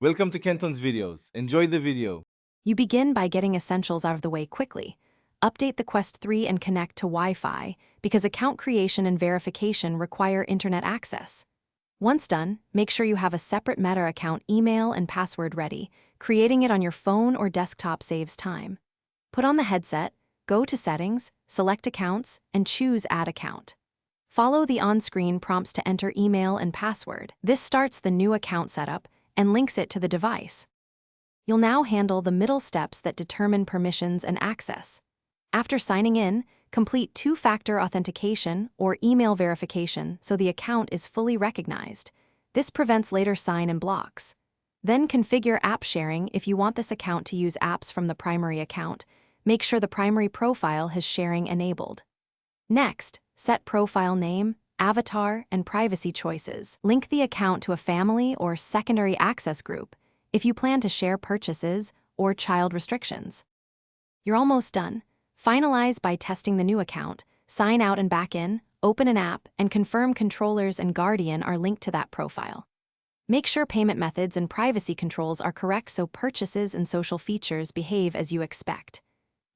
Welcome to Kenton's videos. Enjoy the video. You begin by getting essentials out of the way quickly. Update the Quest 3 and connect to Wi-Fi because account creation and verification require internet access. Once done, make sure you have a separate Meta account email and password ready. Creating it on your phone or desktop saves time. Put on the headset, go to Settings, select Accounts, and choose Add Account. Follow the on-screen prompts to enter email and password. This starts the new account setup and links it to the device. You'll now handle the middle steps that determine permissions and access. After signing in, complete two-factor authentication or email verification so the account is fully recognized. This prevents later sign-in blocks. Then configure app sharing if you want this account to use apps from the primary account. Make sure the primary profile has sharing enabled. Next, set profile name, avatar, and privacy choices. Link the account to a family or secondary access group if you plan to share purchases or child restrictions. You're almost done. Finalize by testing the new account, sign out and back in, open an app, and confirm controllers and Guardian are linked to that profile. Make sure payment methods and privacy controls are correct so purchases and social features behave as you expect.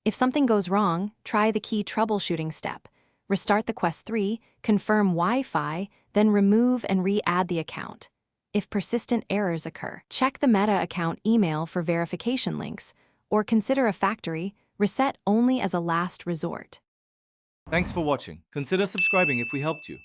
If something goes wrong, try the key troubleshooting step. Restart the Quest 3, confirm Wi-Fi, then remove and re-add the account. If persistent errors occur, check the Meta account email for verification links, or consider a factory reset only as a last resort. Thanks for watching. Consider subscribing if we helped you.